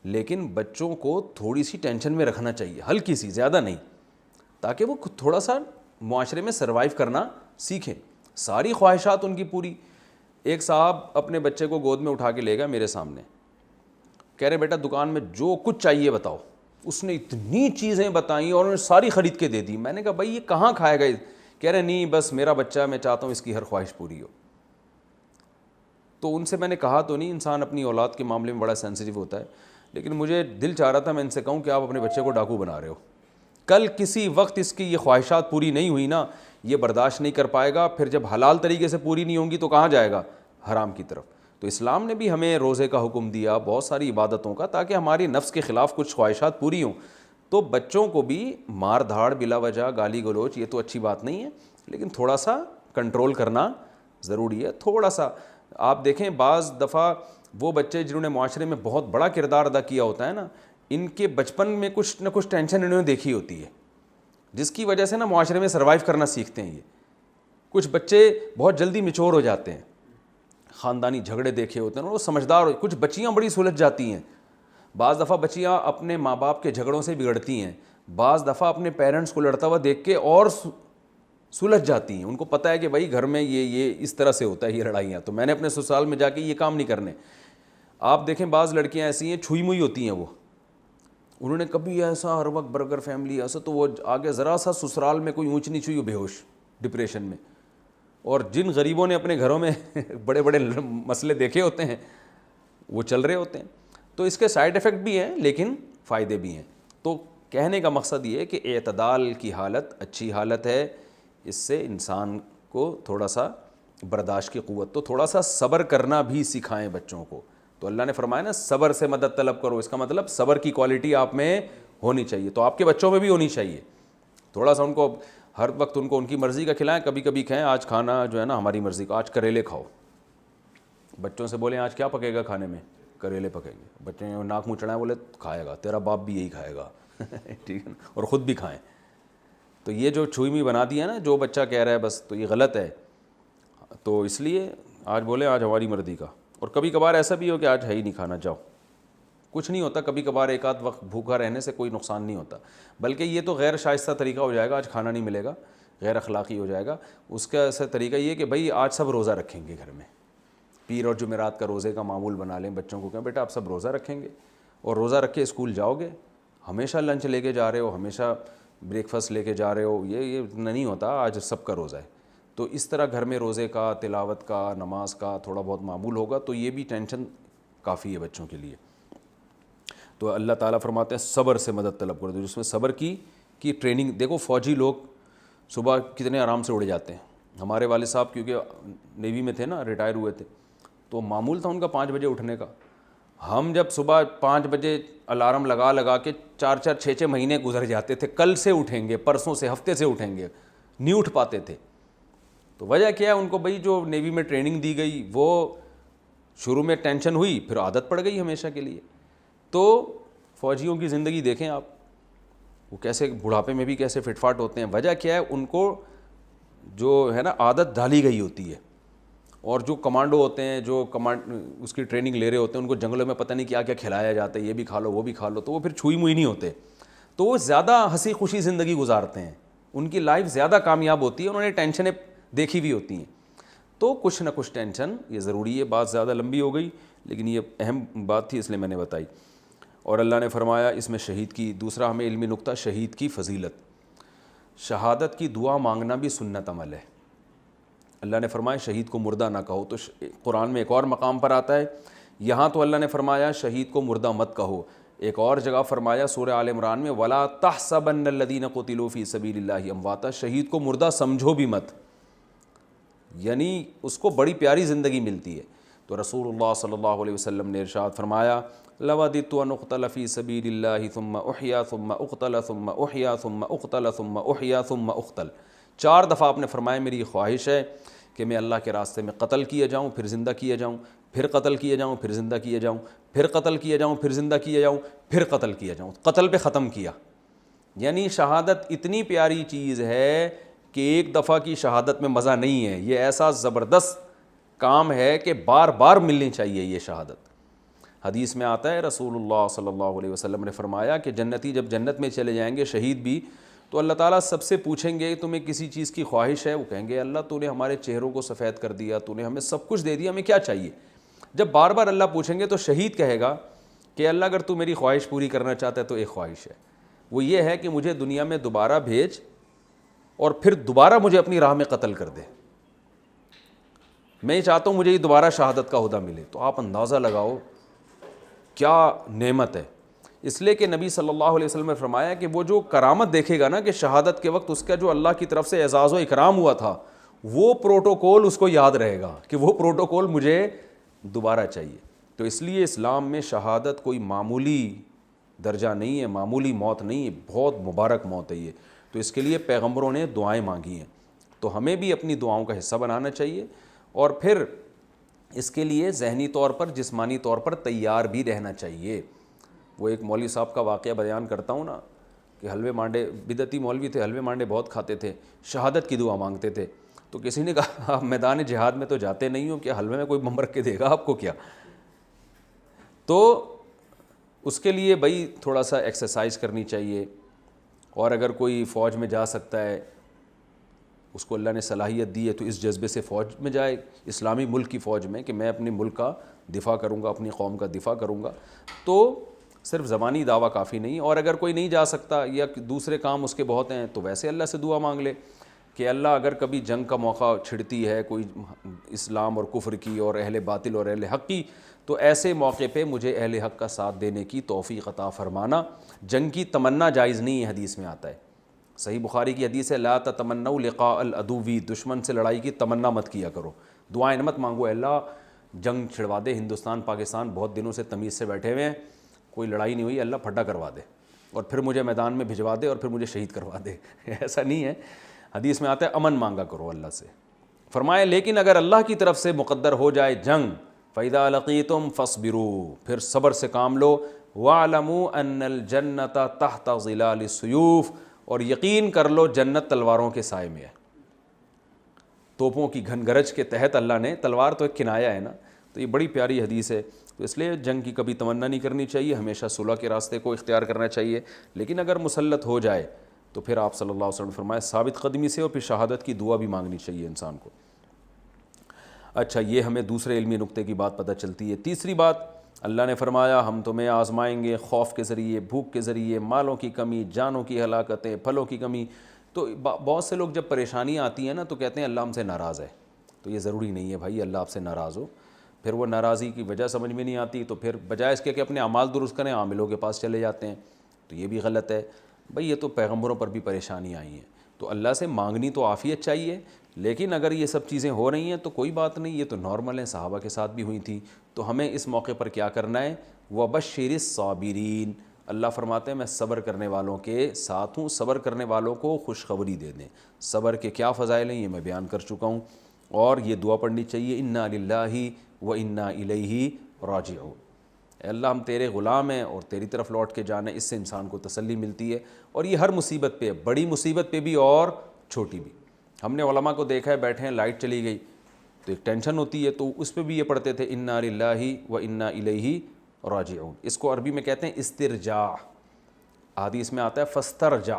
لیکن بچوں کو تھوڑی سی ٹینشن میں رکھنا چاہیے, ہلکی سی, زیادہ نہیں, تاکہ وہ تھوڑا سا معاشرے میں سروائیو کرنا سیکھیں. ساری خواہشات ان کی پوری. ایک صاحب اپنے بچے کو گود میں اٹھا کے لے گیا میرے سامنے, کہہ رہے بیٹا دکان میں جو کچھ چاہیے بتاؤ. اس نے اتنی چیزیں بتائیں اور انہوں نے ساری خرید کے دے دی. میں نے کہا بھائی یہ کہاں کھائے گا؟ کہہ رہے نہیں بس میرا بچہ, میں چاہتا ہوں اس کی ہر خواہش پوری ہو. تو ان سے میں نے کہا تو نہیں, انسان اپنی اولاد کے معاملے میں بڑا سینسیٹیو ہوتا ہے, لیکن مجھے دل چاہ رہا تھا میں ان سے کہوں کہ آپ اپنے بچے کو ڈاکو بنا رہے ہو. کل کسی وقت اس کی یہ خواہشات پوری نہیں ہوئی نا, یہ برداشت نہیں کر پائے گا, پھر جب حلال طریقے سے پوری نہیں ہوں گی تو کہاں جائے گا؟ حرام کی طرف. تو اسلام نے بھی ہمیں روزے کا حکم دیا, بہت ساری عبادتوں کا, تاکہ ہماری نفس کے خلاف کچھ خواہشات پوری ہوں. تو بچوں کو بھی مار دھاڑ بلا وجہ گالی گلوچ یہ تو اچھی بات نہیں ہے, لیکن تھوڑا سا کنٹرول کرنا ضروری ہے. تھوڑا سا آپ دیکھیں بعض دفعہ وہ بچے جنہوں نے معاشرے میں بہت بڑا کردار ادا کیا ہوتا ہے نا, ان کے بچپن میں کچھ نہ کچھ ٹینشن انہوں نے دیکھی ہوتی ہے جس کی وجہ سے نا معاشرے میں سروائیو کرنا سیکھتے ہیں. یہ کچھ بچے بہت جلدی میچور ہو جاتے ہیں, خاندانی جھگڑے دیکھے ہوتے ہیں, وہ سمجھدار ہو. کچھ بچیاں بڑی سلجھ جاتی ہیں, بعض دفعہ بچیاں اپنے ماں باپ کے جھگڑوں سے بگڑتی ہیں, بعض دفعہ اپنے پیرنٹس کو لڑتا ہوا دیکھ کے اور سلجھ جاتی ہیں. ان کو پتہ ہے کہ بھائی گھر میں یہ اس طرح سے ہوتا ہے یہ لڑائیاں, تو میں نے اپنے سسرال میں جا کے یہ کام نہیں کرنے. آپ دیکھیں بعض لڑکیاں ایسی ہیں چھوئی موئی ہوتی ہیں, وہ انہوں نے کبھی ایسا ہر وقت برگر فیملی ایسا, تو وہ آگے ذرا سا سسرال میں کوئی اونچ نیچ ہوئی بے ہوش ڈپریشن میں. اور جن غریبوں نے اپنے گھروں میں بڑے بڑے مسئلے دیکھے ہوتے ہیں وہ چل رہے ہوتے ہیں. تو اس کے سائیڈ ایفیکٹ بھی ہیں لیکن فائدے بھی ہیں. تو کہنے کا مقصد یہ ہے کہ اعتدال کی حالت اچھی حالت ہے, اس سے انسان کو تھوڑا سا برداشت کی قوت, تو تھوڑا سا صبر کرنا بھی سکھائیں بچوں کو. تو اللہ نے فرمایا نا صبر سے مدد طلب کرو, اس کا مطلب صبر کی کوالٹی آپ میں ہونی چاہیے, تو آپ کے بچوں میں بھی ہونی چاہیے. تھوڑا سا ان کو ہر وقت ان کو ان کی مرضی کا کھلائیں, کبھی کبھی کھائیں آج کھانا جو ہے نا ہماری مرضی کا, آج کریلے کھاؤ. بچوں سے بولیں آج کیا پکے گا کھانے میں؟ کریلے پکیں گے. بچے ناک منہ چڑھائیں, بولے کھائے گا, تیرا باپ بھی یہی کھائے گا ٹھیک ہے نا, اور خود بھی کھائیں. تو یہ جو چھوئی میں بنا دیا نا جو بچہ کہہ رہا ہے بس, تو یہ غلط ہے. تو اس لیے آج بولے آج ہماری مرضی کا. اور کبھی کبھار ایسا بھی ہو کہ آج ہے ہی نہیں کھانا, جاؤ, کچھ نہیں ہوتا. کبھی کبھار ایک آدھ وقت بھوکا رہنے سے کوئی نقصان نہیں ہوتا, بلکہ یہ تو غیر شائستہ طریقہ ہو جائے گا, آج کھانا نہیں ملے گا, غیر اخلاقی ہو جائے گا. اس کا ایسا طریقہ یہ کہ بھائی آج سب روزہ رکھیں گے گھر میں, پیر اور جمعرات کا روزے کا معمول بنا لیں. بچوں کو کہیں بیٹا آپ سب روزہ رکھیں گے, اور روزہ رکھ کے اسکول جاؤ گے. ہمیشہ لنچ لے کے جا رہے ہو, ہمیشہ بریک فاسٹ لے کے جا رہے ہو, یہ نہیں ہوتا, آج سب کا روزہ ہے. تو اس طرح گھر میں روزے کا, تلاوت کا, نماز کا تھوڑا بہت معمول ہوگا, تو یہ بھی ٹینشن کافی ہے بچوں کے لیے. تو اللہ تعالیٰ فرماتے ہیں صبر سے مدد طلب کرو. جس میں صبر کی ٹریننگ دیکھو. فوجی لوگ صبح کتنے آرام سے اڑ جاتے ہیں. ہمارے والد صاحب کیونکہ نیوی میں تھے نا, ریٹائر ہوئے تھے, تو معمول تھا ان کا 5 بجے اٹھنے کا. ہم جب صبح 5 بجے الارم لگا کے 4 6 مہینے گزر جاتے تھے, کل سے اٹھیں گے, پرسوں سے, ہفتے سے اٹھیں گے, نہیں اٹھ پاتے تھے. تو وجہ کیا ہے, ان کو بھائی جو نیوی میں ٹریننگ دی گئی وہ شروع میں ٹینشن ہوئی, پھر عادت پڑ گئی ہمیشہ کے لیے. تو فوجیوں کی زندگی دیکھیں آپ, وہ کیسے بڑھاپے میں بھی کیسے فٹ فاٹ ہوتے ہیں. وجہ کیا ہے, ان کو جو ہے نا عادت ڈالی گئی ہوتی ہے. اور جو کمانڈو ہوتے ہیں, جو اس کی ٹریننگ لے رہے ہوتے ہیں, ان کو جنگلوں میں پتہ نہیں کیا کیا کھلایا جاتا ہے, یہ بھی کھا لو وہ بھی کھا لو, تو وہ پھر چھوئی موئی نہیں ہوتے. تو وہ زیادہ ہنسی خوشی زندگی گزارتے ہیں, ان کی لائف زیادہ کامیاب ہوتی ہے, انہوں نے ٹینشنیں دیکھی ہوئی ہوتی ہیں. تو کچھ نہ کچھ ٹینشن یہ ضروری ہے. بات زیادہ لمبی ہو گئی لیکن یہ اہم بات تھی اس لیے میں نے بتائی. اور اللہ نے فرمایا اس میں شہید کی, دوسرا ہمیں علمی نقطہ, شہید کی فضیلت. شہادت کی دعا مانگنا بھی سنت عمل ہے. اللہ نے فرمایا شہید کو مردہ نہ کہو. تو قرآن میں ایک اور مقام پر آتا ہے, یہاں تو اللہ نے فرمایا شہید کو مردہ مت کہو. ایک اور جگہ فرمایا سورہ آل عمران میں وَلَا تَحْسَبَنَّ الَّذِينَ قُتِلُوا فِي سَبِيلِ اللَّهِ أَمْوَاتًا. شہید کو مردہ سمجھو بھی مت, یعنی اس کو بڑی پیاری زندگی ملتی ہے. تو رسول اللہ صلی اللہ علیہ وسلم نے ارشاد فرمایا لَوَدِدتُّ أَنْ أُقْتَلَ فِي سَبِيلِ اللَّهِ ثُمَّ أُحْيَا ثُمَّ أُقْتَلَ ثُمَّ أُحْيَا ثُمَّ أُقْتَلَ ثُمَّ أُحْيَا ثُمَّ أُقْتَلَ. 4 دفعہ آپ نے فرمایا میری یہ خواہش ہے کہ میں اللہ کے راستے میں قتل کیا جاؤں, پھر زندہ کیا جاؤں, پھر قتل کیا جاؤں, پھر زندہ کیا جاؤں, پھر قتل کیا جاؤں, پھر زندہ کیا جاؤں, پھر قتل کیا جاؤں. قتل پہ ختم کیا. یعنی شہادت اتنی پیاری چیز ہے کہ ایک دفعہ کی شہادت میں مزہ نہیں ہے, یہ ایسا زبردست کام ہے کہ بار بار ملنی چاہیے یہ شہادت. حدیث میں آتا ہے رسول اللہ صلی اللہ علیہ وسلم نے فرمایا کہ جنتی جب جنت میں چلے جائیں گے, شہید بھی, تو اللہ تعالیٰ سب سے پوچھیں گے تمہیں کسی چیز کی خواہش ہے؟ وہ کہیں گے اللہ تو نے ہمارے چہروں کو سفید کر دیا, تو نے ہمیں سب کچھ دے دیا, ہمیں کیا چاہیے؟ جب بار بار اللہ پوچھیں گے تو شہید کہے گا کہ اللہ اگر تو میری خواہش پوری کرنا چاہتا ہے تو ایک خواہش ہے, وہ یہ ہے کہ مجھے دنیا میں دوبارہ بھیج اور پھر دوبارہ مجھے اپنی راہ میں قتل کر دے. میں یہ چاہتا ہوں مجھے یہ دوبارہ شہادت کا عہدہ ملے. تو آپ اندازہ لگاؤ کیا نعمت ہے. اس لیے کہ نبی صلی اللہ علیہ وسلم نے فرمایا کہ وہ جو کرامت دیکھے گا نا کہ شہادت کے وقت اس کا جو اللہ کی طرف سے اعزاز و اکرام ہوا تھا, وہ پروٹوکول اس کو یاد رہے گا کہ وہ پروٹوکول مجھے دوبارہ چاہیے. تو اس لیے اسلام میں شہادت کوئی معمولی درجہ نہیں ہے, معمولی موت نہیں ہے, بہت مبارک موت ہے یہ. تو اس کے لیے پیغمبروں نے دعائیں مانگی ہیں, تو ہمیں بھی اپنی دعاؤں کا حصہ بنانا چاہیے. اور پھر اس کے لیے ذہنی طور پر, جسمانی طور پر تیار بھی رہنا چاہیے. وہ ایک مولوی صاحب کا واقعہ بیان کرتا ہوں نا کہ حلوے مانڈے, بدعتی مولوی تھے, حلوے مانڈے بہت کھاتے تھے, شہادت کی دعا مانگتے تھے. تو کسی نے کہا آپ میدان جہاد میں تو جاتے نہیں ہو, کیا حلوے میں کوئی بم رکھ کے دے گا آپ کو کیا؟ تو اس کے لیے بھائی تھوڑا سا ایکسرسائز کرنی چاہیے. اور اگر کوئی فوج میں جا سکتا ہے, اس کو اللہ نے صلاحیت دی ہے, تو اس جذبے سے فوج میں جائے, اسلامی ملک کی فوج میں, کہ میں اپنے ملک کا دفاع کروں گا, اپنی قوم کا دفاع کروں گا. تو صرف زبانی دعویٰ کافی نہیں. اور اگر کوئی نہیں جا سکتا یا دوسرے کام اس کے بہت ہیں, تو ویسے اللہ سے دعا مانگ لے کہ اللہ اگر کبھی جنگ کا موقع چھڑتی ہے کوئی اسلام اور کفر کی اور اہل باطل اور اہل حق کی, تو ایسے موقع پہ مجھے اہل حق کا ساتھ دینے کی توفیق عطا فرمانا. جنگ کی تمنا جائز نہیں ہے, حدیث میں آتا ہے, صحیح بخاری کی حدیث ہے لا تتمنوا لقاء العدو, دشمن سے لڑائی کی تمنا مت کیا کرو, دعائیں مت مانگو اللہ جنگ چھڑوا دے. ہندوستان پاکستان بہت دنوں سے تمیز سے بیٹھے ہوئے ہیں, کوئی لڑائی نہیں ہوئی, اللہ پھڈا کروا دے اور پھر مجھے میدان میں بھجوا دے اور پھر مجھے شہید کروا دے. ایسا نہیں ہے. حدیث میں آتا ہے امن مانگا کرو اللہ سے. فرمایا لیکن اگر اللہ کی طرف سے مقدر ہو جائے جنگ, فَإِذَا لَقِيتُمْ فَاصْبِرُوا, پھر صبر سے کام لو. وَاعْلَمُوا أَنَّ الْجَنَّةَ تَحْتَ ظِلَالِ السُّيُوفِ, اور یقین کر لو جنت تلواروں کے سائے میں ہے. توپوں کی گھن گرج کے تحت اللہ نے, تلوار تو ایک کنایا ہے نا, تو یہ بڑی پیاری حدیث ہے. تو اس لیے جنگ کی کبھی تمنا نہیں کرنی چاہیے, ہمیشہ صلح کے راستے کو اختیار کرنا چاہیے. لیکن اگر مسلط ہو جائے تو پھر آپ صلی اللہ علیہ وسلم نے فرمایا ثابت قدمی سے, اور پھر شہادت کی دعا بھی مانگنی چاہیے انسان کو. اچھا, یہ ہمیں دوسرے علمی نقطے کی بات پتہ چلتی ہے. تیسری بات, اللہ نے فرمایا ہم تمہیں آزمائیں گے خوف کے ذریعے, بھوک کے ذریعے, مالوں کی کمی, جانوں کی ہلاکتیں, پھلوں کی کمی. تو بہت سے لوگ جب پریشانیاں آتی ہیں نا تو کہتے ہیں اللہ ہم سے ناراض ہے. تو یہ ضروری نہیں ہے بھائی اللہ آپ سے ناراض ہو. پھر وہ ناراضی کی وجہ سمجھ میں نہیں آتی، تو پھر بجائے اس کے کہ اپنے اعمال درست کریں عاملوں کے پاس چلے جاتے ہیں، تو یہ بھی غلط ہے۔ بھئی یہ تو پیغمبروں پر بھی پریشانی آئی ہیں، تو اللہ سے مانگنی تو عافیت چاہیے، لیکن اگر یہ سب چیزیں ہو رہی ہیں تو کوئی بات نہیں، یہ تو نارمل ہیں، صحابہ کے ساتھ بھی ہوئی تھی۔ تو ہمیں اس موقع پر کیا کرنا ہے؟ وَبَشِّرِ الصَّابِرِينَ، اللہ فرماتے ہیں میں صبر کرنے والوں کے ساتھ ہوں، صبر کرنے والوں کو خوشخبری دے دیں۔ صبر کے کیا فضائل ہیں یہ میں بیان کر چکا ہوں، اور یہ دعا پڑھنی چاہیے، اِنَّا لِلَّهِ وَإِنَّا إِلَيْهِ راجعون، اے اللہ ہم تیرے غلام ہیں اور تیری طرف لوٹ کے جانا ہے۔ اس سے انسان کو تسلی ملتی ہے، اور یہ ہر مصیبت پہ، بڑی مصیبت پہ بھی اور چھوٹی بھی۔ ہم نے علماء کو دیکھا ہے بیٹھے ہیں، لائٹ چلی گئی تو ایک ٹینشن ہوتی ہے، تو اس پہ بھی یہ پڑھتے تھے اِنَّا لِلَّهِ وَإِنَّا إِلَيْهِ راجعون۔ اس کو عربی میں کہتے ہیں استرجاع، حدیث میں آتا ہے فاسترجع،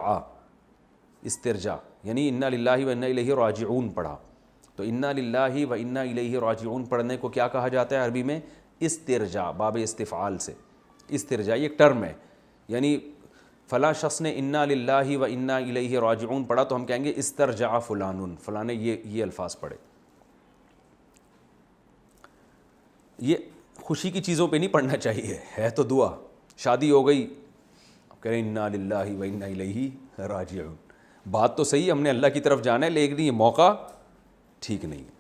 استرجاع یعنی اِنَّا لِلَّهِ وَإِنَّا إِلَيْهِ راجعون پڑھا، تو اِنَّا لِلَّهِ وَإِنَّا إِلَيْهِ راجعون پڑھنے کو کیا کہا جاتا ہے عربی میں؟ استرجاع، باب استفعال سے استرجاع، یہ ایک ٹرم ہے، یعنی فلاں شخص نے اِنَّا لِلَّهِ وَإِنَّا إِلَيْهِ راجعون پڑھا تو ہم کہیں گے استرجع فلان، فلاں نے یہ الفاظ پڑھے۔ یہ خوشی کی چیزوں پہ نہیں پڑھنا چاہیے، ہے تو دعا، شادی ہو گئی اب کہہ رہے ہیں اِنَّا لِلَّهِ وَإِنَّا إِلَيْهِ راجعون، بات تو صحیح ہم نے اللہ کی طرف جانا ہے، لیکن یہ موقع ٹھیک نہیں ہے۔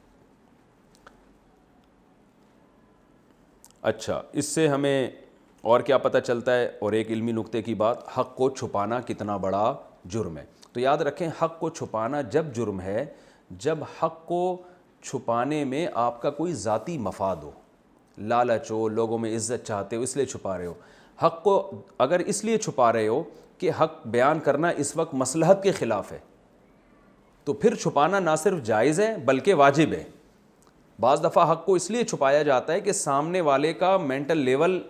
اچھا، اس سے ہمیں اور کیا پتہ چلتا ہے؟ اور ایک علمی نکتے کی بات، حق کو چھپانا کتنا بڑا جرم ہے۔ تو یاد رکھیں حق کو چھپانا جب جرم ہے جب حق کو چھپانے میں آپ کا کوئی ذاتی مفاد ہو، لالچ ہو، لوگوں میں عزت چاہتے ہو اس لیے چھپا رہے ہو۔ حق کو اگر اس لیے چھپا رہے ہو کہ حق بیان کرنا اس وقت مصلحت کے خلاف ہے، تو پھر چھپانا نہ صرف جائز ہے بلکہ واجب ہے۔ بعض دفعہ حق کو اس لیے چھپایا جاتا ہے کہ سامنے والے کا مینٹل لیول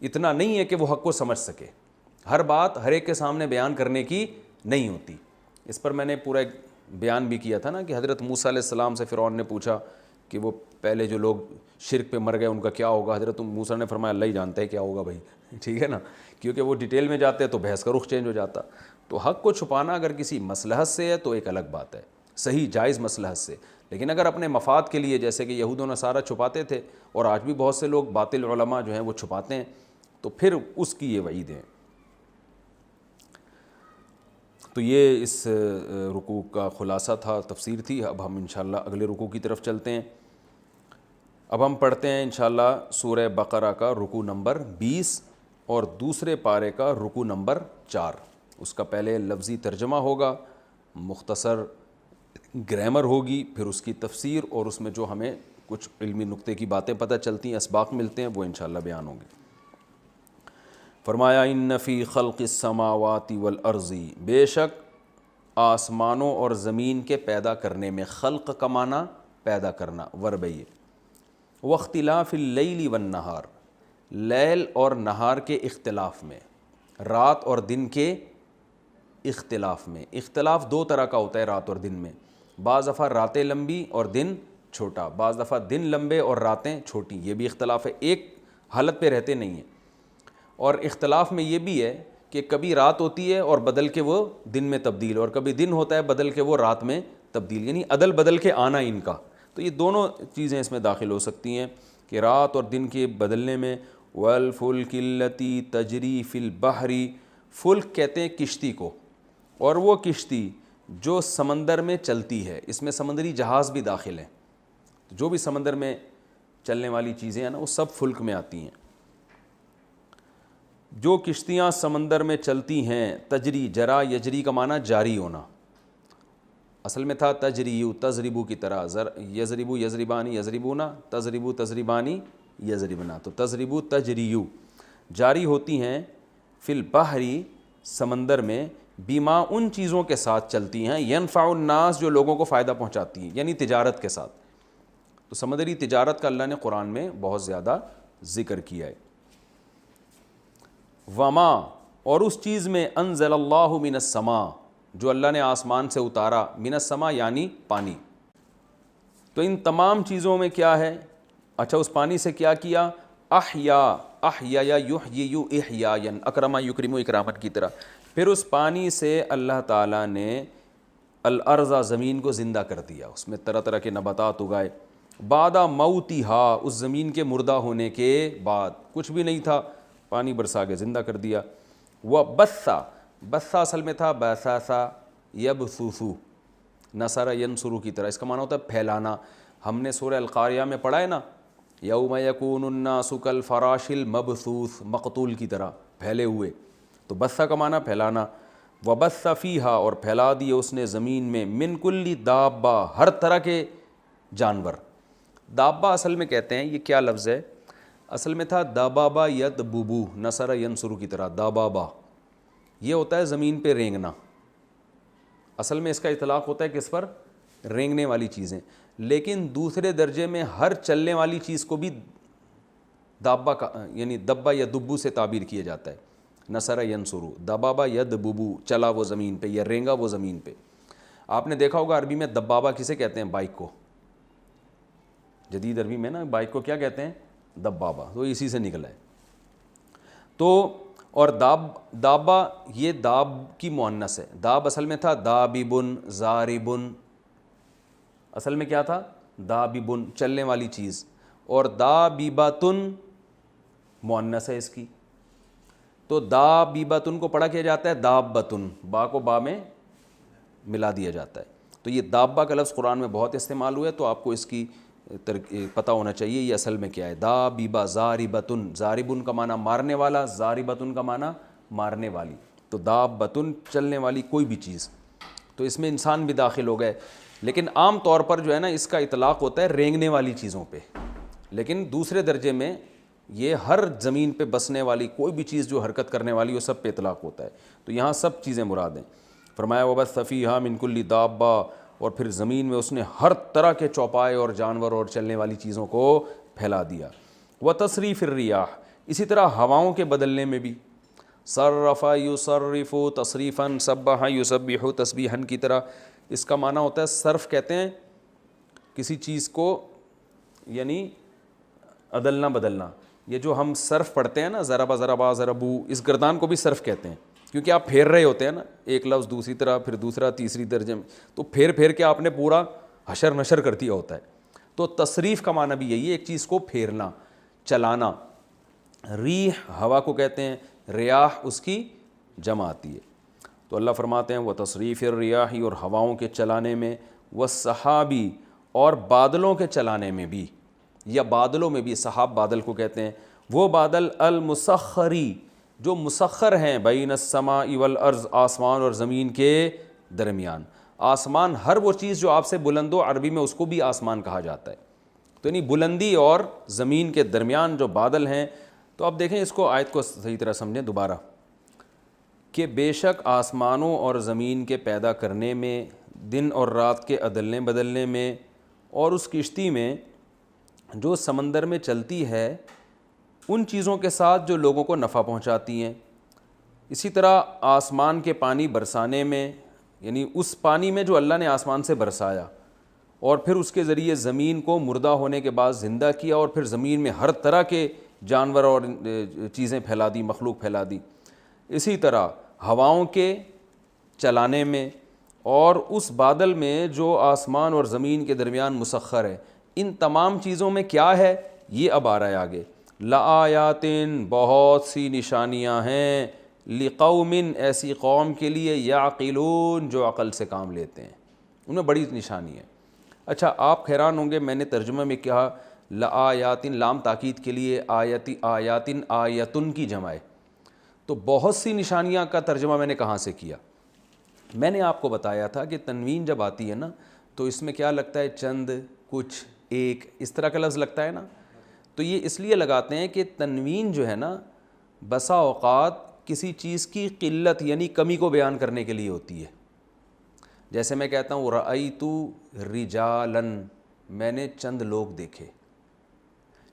اتنا نہیں ہے کہ وہ حق کو سمجھ سکے، ہر بات ہر ایک کے سامنے بیان کرنے کی نہیں ہوتی۔ اس پر میں نے پورا ایک بیان بھی کیا تھا نا کہ حضرت موسیٰ علیہ السلام سے فرعون نے پوچھا کہ وہ پہلے جو لوگ شرک پہ مر گئے ان کا کیا ہوگا، حضرت موسیٰ نے فرمایا اللہ ہی جانتا ہے کیا ہوگا بھائی، ٹھیک ہے نا، کیونکہ وہ ڈیٹیل میں جاتے ہیں تو بحث کا رخ چینج ہو جاتا۔ تو حق کو چھپانا اگر کسی مصلحت سے ہے تو ایک الگ بات ہے، صحیح جائز مصلحت سے، لیکن اگر اپنے مفاد کے لیے جیسے کہ یہود و نصارہ چھپاتے تھے اور آج بھی بہت سے لوگ باطل علماء جو ہیں وہ چھپاتے ہیں، تو پھر اس کی یہ وعید ہے۔ تو یہ اس رکوع کا خلاصہ تھا، تفسیر تھی۔ اب ہم انشاءاللہ اگلے رکوع کی طرف چلتے ہیں۔ اب ہم پڑھتے ہیں انشاءاللہ سورہ بقرہ کا رکوع نمبر 20 اور دوسرے پارے کا رکوع نمبر 4۔ اس کا پہلے لفظی ترجمہ ہوگا، مختصر گرامر ہوگی، پھر اس کی تفسیر، اور اس میں جو ہمیں کچھ علمی نکتے کی باتیں پتہ چلتی ہیں، اسباق ملتے ہیں، وہ انشاءاللہ بیان ہوں گے۔ فرمایا ان فی خلق السماوات والارض، بے شک آسمانوں اور زمین کے پیدا کرنے میں، خلق کا معنی پیدا کرنا، ورب یہ، واختلاف اللیل والنہار، لیل اور نہار کے اختلاف میں، رات اور دن کے اختلاف میں۔ اختلاف دو طرح کا ہوتا ہے رات اور دن میں، بعض دفعہ راتیں لمبی اور دن چھوٹا، بعض دفعہ دن لمبے اور راتیں چھوٹی، یہ بھی اختلاف ہے، ایک حالت پہ رہتے نہیں ہیں۔ اور اختلاف میں یہ بھی ہے کہ کبھی رات ہوتی ہے اور بدل کے وہ دن میں تبدیل، اور کبھی دن ہوتا ہے بدل کے وہ رات میں تبدیل، یعنی عدل بدل کے آنا ان کا۔ تو یہ دونوں چیزیں اس میں داخل ہو سکتی ہیں کہ رات اور دن کے بدلنے میں۔ والفلک التی تجری فی البحر، فلک کہتے ہیں کشتی کو، اور وہ کشتی جو سمندر میں چلتی ہے، اس میں سمندری جہاز بھی داخل ہیں، جو بھی سمندر میں چلنے والی چیزیں ہیں نا وہ سب فلک میں آتی ہیں۔ جو کشتیاں سمندر میں چلتی ہیں، تجری، جرا یجری کا معنی جاری ہونا، اصل میں تھا تجریو، تضربو کی طرح، یضربو یضربانی یضربونا، تضربو تضربانی یضربنا، تو تضربو تجریو، جاری ہوتی ہیں، فی البحری، سمندر میں، بیما، ان چیزوں کے ساتھ چلتی ہیں، ینفع الناس، جو لوگوں کو فائدہ پہنچاتی ہیں، یعنی تجارت کے ساتھ۔ تو سمندری تجارت کا اللہ نے قرآن میں بہت زیادہ ذکر کیا ہے۔ وما، اور اس چیز میں، انزل اللہ من السماء، جو اللہ نے آسمان سے اتارا، من السماء یعنی پانی۔ تو ان تمام چیزوں میں کیا ہے؟ اچھا، اس پانی سے کیا کیا؟ احیا یحیی احیاء، اکرما یکرم اکرامن کی طرح۔ پھر اس پانی سے اللہ تعالیٰ نے الارض، زمین کو زندہ کر دیا، اس میں طرح طرح کے نباتات اگائے۔ بعد موتھا، اس زمین کے مردہ ہونے کے بعد، کچھ بھی نہیں تھا، پانی برسا کے زندہ کر دیا. وبثا، بثا اصل میں تھا بثاثا یبثثو، نصر ینصرو کی طرح، اس کا معنی ہوتا ہے پھیلانا. ہم نے سورہ القاریہ میں پڑھا ہے نا، یوم یکون الناس کالفراش المبثوث، مقتول کی طرح پھیلے ہوئے. تو بثا کا معنی پھیلانا. وبث فیہا، اور پھیلا دیے اس نے زمین میں، من کل دابہ، ہر طرح کے جانور. دابہ اصل میں کہتے ہیں، یہ کیا لفظ ہے، اصل میں تھا دابابا یدببو، نصر ینصرو کی طرح. دابابا یہ ہوتا ہے زمین پہ رینگنا، اصل میں اس کا اطلاق ہوتا ہے کس پر، رینگنے والی چیزیں. لیکن دوسرے درجے میں ہر چلنے والی چیز کو بھی دابہ کا یعنی دبا یا دبو سے تعبیر کیا جاتا ہے. نصر ینصرو، دبابا یدببو، چلا وہ زمین پہ یا رینگا وہ زمین پہ. آپ نے دیکھا ہوگا عربی میں دبابا کسے کہتے ہیں، بائک کو. جدید عربی میں نا بائک کو کیا کہتے ہیں، دبابا، تو اسی سے نکلا ہے. تو اور دابا یہ داب کی مؤنث ہے. داب اصل میں تھا داببن زاربن، اصل میں کیا تھا داببن، چلنے والی چیز. اور دابیباتن مؤنث ہے اس کی. تو دابیباتن کو پڑھا کیا جاتا ہے دابتن، با کو با میں ملا دیا جاتا ہے. تو یہ دابہ کا لفظ قرآن میں بہت استعمال ہوا ہے، تو آپ کو اس کی پتہ ہونا چاہیے یہ اصل میں کیا ہے. دابیبا زاربتن، زاربن کا معنی مارنے والا، زاربتن کا معنی مارنے والی. تو دابتن چلنے والی کوئی بھی چیز. تو اس میں انسان بھی داخل ہو گئے، لیکن عام طور پر جو ہے نا اس کا اطلاق ہوتا ہے رینگنے والی چیزوں پہ. لیکن دوسرے درجے میں یہ ہر زمین پہ بسنے والی کوئی بھی چیز جو حرکت کرنے والی وہ سب پہ اطلاق ہوتا ہے. تو یہاں سب چیزیں مراد ہیں. فرمایا وبث فیہا من کل دابہ، اور پھر زمین میں اس نے ہر طرح کے چوپائے اور جانور اور چلنے والی چیزوں کو پھیلا دیا. وتصریف الریاح، اسی طرح ہواؤں کے بدلنے میں بھی. صرف یصرف تصریفا، سبح یسبح تسبیحا کی طرح. اس کا معنی ہوتا ہے صرف، کہتے ہیں کسی چیز کو یعنی عدلنا بدلنا. یہ جو ہم صرف پڑھتے ہیں نا، ضربا ضربا ضربو، اس گردان کو بھی صرف کہتے ہیں، کیونکہ آپ پھیر رہے ہوتے ہیں نا ایک لفظ دوسری طرح، پھر دوسرا تیسری درجے میں، تو پھیر پھیر کے آپ نے پورا حشر نشر کر دیا ہوتا ہے. تو تصریف کا معنی بھی یہی ہے، ایک چیز کو پھیرنا، چلانا. ریح ہوا کو کہتے ہیں، ریاح اس کی جمع آتی ہے. تو اللہ فرماتے ہیں وہ تصریف الریاح، اور ہواؤں کے چلانے میں، والسحابی، اور بادلوں کے چلانے میں بھی، یا بادلوں میں بھی. سحاب بادل کو کہتے ہیں، وہ بادل المسخری جو مسخر ہیں، بین السماء والارض، آسمان اور زمین کے درمیان. آسمان ہر وہ چیز جو آپ سے بلند ہو، عربی میں اس کو بھی آسمان کہا جاتا ہے. تو یعنی بلندی اور زمین کے درمیان جو بادل ہیں. تو اب دیکھیں اس کو، آیت کو صحیح طرح سمجھیں دوبارہ، کہ بے شک آسمانوں اور زمین کے پیدا کرنے میں، دن اور رات کے عدلنے بدلنے میں، اور اس کشتی میں جو سمندر میں چلتی ہے، ان چیزوں کے ساتھ جو لوگوں کو نفع پہنچاتی ہیں. اسی طرح آسمان کے پانی برسانے میں، یعنی اس پانی میں جو اللہ نے آسمان سے برسایا، اور پھر اس کے ذریعے زمین کو مردہ ہونے کے بعد زندہ کیا، اور پھر زمین میں ہر طرح کے جانور اور چیزیں پھیلا دی، مخلوق پھیلا دی. اسی طرح ہواؤں کے چلانے میں، اور اس بادل میں جو آسمان اور زمین کے درمیان مسخر ہے. ان تمام چیزوں میں کیا ہے، یہ اب آ رہا ہے آگے. لآیاتن، بہت سی نشانیاں ہیں، لقوم، ایسی قوم کے لیے، یعقلون، جو عقل سے کام لیتے ہیں، ان میں بڑی نشانی ہے. اچھا آپ حیران ہوں گے، میں نے ترجمہ میں کہا لآیاتن، لام تاکید کے لیے، آیاتن آیتن کی جمع ہے. تو بہت سی نشانیاں کا ترجمہ میں نے کہاں سے کیا؟ میں نے آپ کو بتایا تھا کہ تنوین جب آتی ہے نا، تو اس میں کیا لگتا ہے، چند، کچھ، ایک، اس طرح کا لفظ لگتا ہے نا. تو یہ اس لیے لگاتے ہیں کہ تنوین جو ہے نا، بسا اوقات کسی چیز کی قلت یعنی کمی کو بیان کرنے کے لیے ہوتی ہے. جیسے میں کہتا ہوں رأیتو رجالن، میں نے چند لوگ دیکھے.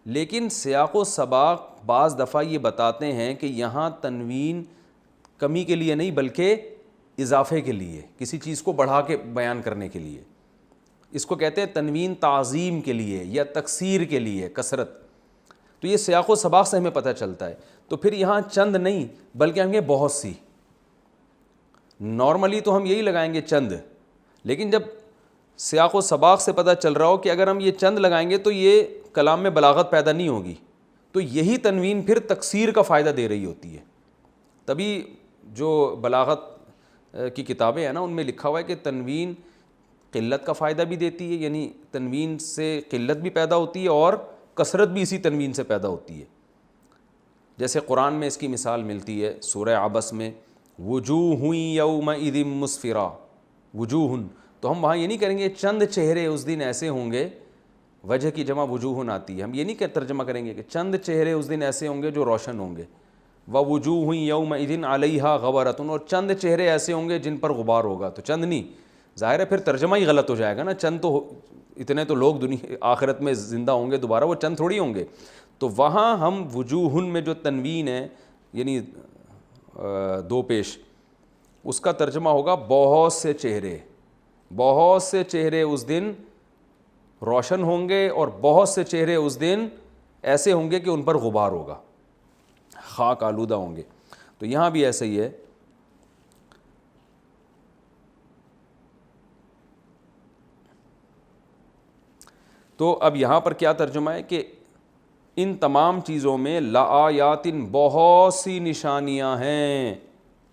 لیکن سیاق و سباق بعض دفعہ یہ بتاتے ہیں کہ یہاں تنوین کمی کے لیے نہیں بلکہ اضافے کے لیے، کسی چیز کو بڑھا کے بیان کرنے کے لیے. اس کو کہتے ہیں تنوین تعظیم کے لیے یا تکثیر کے لیے، کثرت. تو یہ سیاق و سباق سے ہمیں پتہ چلتا ہے. تو پھر یہاں چند نہیں بلکہ ہم یہ بہت سی. نارملی تو ہم یہی لگائیں گے چند، لیکن جب سیاق و سباق سے پتہ چل رہا ہو کہ اگر ہم یہ چند لگائیں گے تو یہ کلام میں بلاغت پیدا نہیں ہوگی، تو یہی تنوین پھر تکثیر کا فائدہ دے رہی ہوتی ہے. تبھی جو بلاغت کی کتابیں ہیں نا ان میں لکھا ہوا ہے کہ تنوین قلت کا فائدہ بھی دیتی ہے، یعنی تنوین سے قلت بھی پیدا ہوتی ہے اور کثرت بھی اسی تنوین سے پیدا ہوتی ہے. جیسے قرآن میں اس کی مثال ملتی ہے سورہ عبس میں، وجوہ یومئذ مسفرہ، وجوہ، تو ہم وہاں یہ نہیں کریں گے چند چہرے اس دن ایسے ہوں گے، وجہ کی جمع وجوہ آتی ہے، ہم یہ نہیں ترجمہ کریں گے کہ چند چہرے اس دن ایسے ہوں گے جو روشن ہوں گے، ووجوہ یومئذ علیہا غبرۃ، اور چند چہرے ایسے ہوں گے جن پر غبار ہوگا. تو چند نہیں، ظاہر ہے پھر ترجمہ ہی غلط ہو جائے گا نا، چند تو اتنے تو لوگ دنیا آخرت میں زندہ ہوں گے دوبارہ، وہ چند تھوڑی ہوں گے. تو وہاں ہم وجوہ میں جو تنوین ہے یعنی دو پیش، اس کا ترجمہ ہوگا بہت سے چہرے، بہت سے چہرے اس دن روشن ہوں گے اور بہت سے چہرے اس دن ایسے ہوں گے کہ ان پر غبار ہوگا، خاک آلودہ ہوں گے. تو یہاں بھی ایسا ہی ہے. تو اب یہاں پر کیا ترجمہ ہے کہ ان تمام چیزوں میں لآیات، بہت سی نشانیاں ہیں،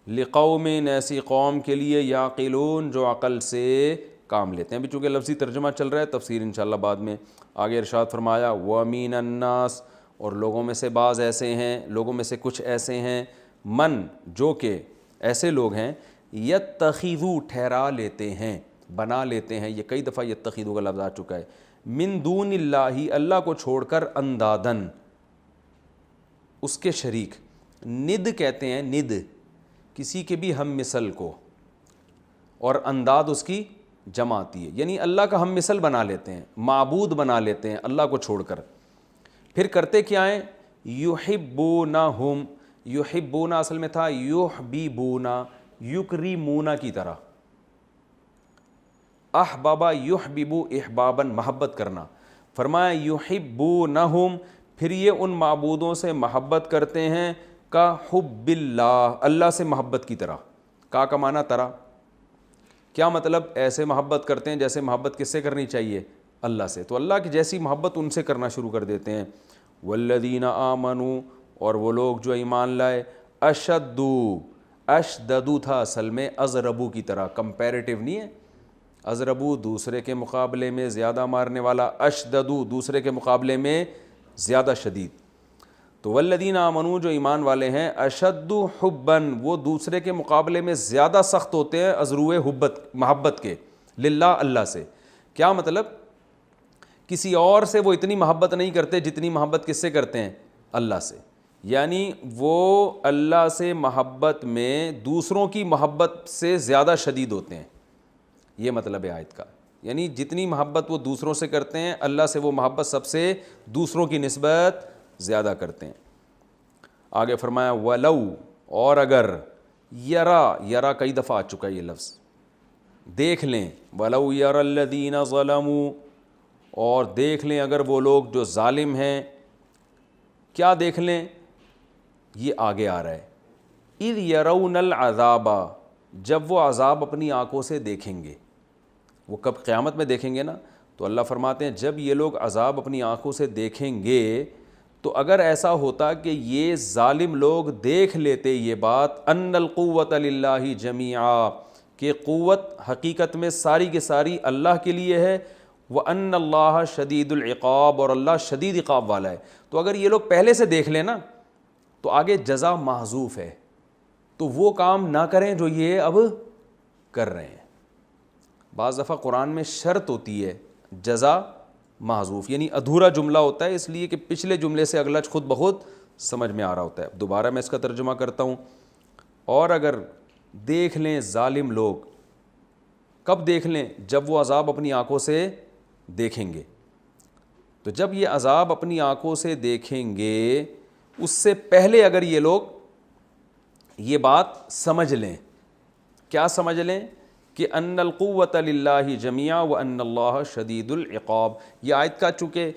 لقوم، ایسی قوم کے لیے، یعقلون، جو عقل سے کام لیتے ہیں. ابھی چونکہ لفظی ترجمہ چل رہا ہے، تفسیر انشاءاللہ بعد میں. آگے ارشاد فرمایا وَمِنَ النَّاسِ، اور لوگوں میں سے بعض ایسے ہیں، لوگوں میں سے کچھ ایسے ہیں، من، جو کہ ایسے لوگ ہیں، یتخذو، ٹھہرا لیتے ہیں، بنا لیتے ہیں. یہ کئی دفعہ یتخذو کا لفظ آ چکا ہے. من دون اللہ، اللہ کو چھوڑ کر، اندادن، اس کے شریک. ند کہتے ہیں، ند کسی کے بھی ہم مثل کو، اور انداد اس کی جمع آتی ہے، یعنی اللہ کا ہم مثل بنا لیتے ہیں، معبود بنا لیتے ہیں اللہ کو چھوڑ کر. پھر کرتے کیا ہیں؟ یحبونہم، یحبونا اصل میں تھا یحبیبونا، یکریمونا کی طرح. احبابا یحببو احبابا، محبت کرنا. فرمایا یحبونہم، پھر یہ ان معبودوں سے محبت کرتے ہیں، کا حب اللہ، اللہ سے محبت کی طرح. کا معنی طرح، کیا مطلب؟ ایسے محبت کرتے ہیں جیسے محبت کس سے کرنی چاہیے؟ اللہ سے. تو اللہ کی جیسی محبت ان سے کرنا شروع کر دیتے ہیں. والذین آمنوا، اور وہ لوگ جو ایمان لائے، اشدو، اشددو تھا اصل میں ازربو کی طرح، کمپیریٹیو نہیں ہے. ازربو دوسرے کے مقابلے میں زیادہ مارنے والا، اشددو دوسرے کے مقابلے میں زیادہ شدید. تو والذین آمنوا، جو ایمان والے ہیں، اشد حباً، وہ دوسرے کے مقابلے میں زیادہ سخت ہوتے ہیں ازروئے محبت کے، للہ، اللہ سے. کیا مطلب؟ کسی اور سے وہ اتنی محبت نہیں کرتے جتنی محبت کس سے کرتے ہیں؟ اللہ سے. یعنی وہ اللہ سے محبت میں دوسروں کی محبت سے زیادہ شدید ہوتے ہیں. یہ مطلب ہے آیت کا. یعنی جتنی محبت وہ دوسروں سے کرتے ہیں، اللہ سے وہ محبت سب سے دوسروں کی نسبت زیادہ کرتے ہیں. آگے فرمایا وَلَوْ، اور اگر، یرا کئی دفعہ آ چکا ہے یہ لفظ، دیکھ لیں. وَلَوْ يَرَى الَّذِينَ ظَلَمُوا، اور دیکھ لیں اگر وہ لوگ جو ظالم ہیں. کیا دیکھ لیں؟ یہ آگے آ رہا ہے. اِذْ يَرَوْنَ الْعَذَابَ، جب وہ عذاب اپنی آنکھوں سے دیکھیں گے. وہ کب؟ قیامت میں دیکھیں گے نا. تو اللہ فرماتے ہیں جب یہ لوگ عذاب اپنی آنکھوں سے دیکھیں گے، تو اگر ایسا ہوتا کہ یہ ظالم لوگ دیکھ لیتے یہ بات، ان القوۃ للہ جمیعا، کہ قوت حقیقت میں ساری کی ساری اللہ کے لیے ہے، وان اللہ شدید العقاب، اور اللہ شدید عقاب والا ہے. تو اگر یہ لوگ پہلے سے دیکھ لیں نا، تو آگے جزا محذوف ہے، تو وہ کام نہ کریں جو یہ اب کر رہے ہیں. بعض دفعہ قرآن میں شرط ہوتی ہے جزا محذوف، یعنی ادھورا جملہ ہوتا ہے، اس لیے کہ پچھلے جملے سے اگلا خود بخود سمجھ میں آ رہا ہوتا ہے. دوبارہ میں اس کا ترجمہ کرتا ہوں. اور اگر دیکھ لیں ظالم لوگ، کب دیکھ لیں؟ جب وہ عذاب اپنی آنکھوں سے دیکھیں گے. تو جب یہ عذاب اپنی آنکھوں سے دیکھیں گے، اس سے پہلے اگر یہ لوگ یہ بات سمجھ لیں. کیا سمجھ لیں؟ کہ ان القوۃ للہ جمیعا وان اللہ شدید العقاب. یہ آیت کا چونکہ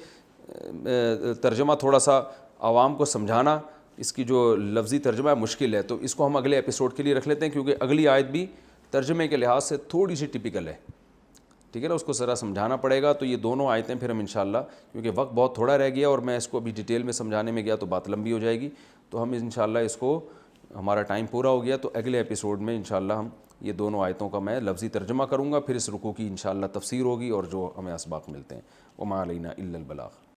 ترجمہ تھوڑا سا عوام کو سمجھانا، اس کی جو لفظی ترجمہ ہے مشکل ہے، تو اس کو ہم اگلے ایپیسوڈ کے لیے رکھ لیتے ہیں، کیونکہ اگلی آیت بھی ترجمے کے لحاظ سے تھوڑی سی ٹپیکل ہے. ٹھیک ہے نا, اس کو ذرا سمجھانا پڑے گا. تو یہ دونوں آیتیں پھر ہم انشاءاللہ, کیونکہ وقت بہت تھوڑا رہ گیا اور میں اس کو ابھی ڈیٹیل میں سمجھانے میں گیا تو بات لمبی ہو جائے گی, تو ہم انشاءاللہ اس کو, ہمارا ٹائم پورا ہو گیا تو اگلے ایپیسوڈ میں انشاءاللہ ہم یہ دونوں آیتوں کا میں لفظی ترجمہ کروں گا, پھر اس رکوع کی انشاءاللہ تفسیر ہوگی اور جو ہمیں اسباق ملتے ہیں. وما علینا الا البلاغ.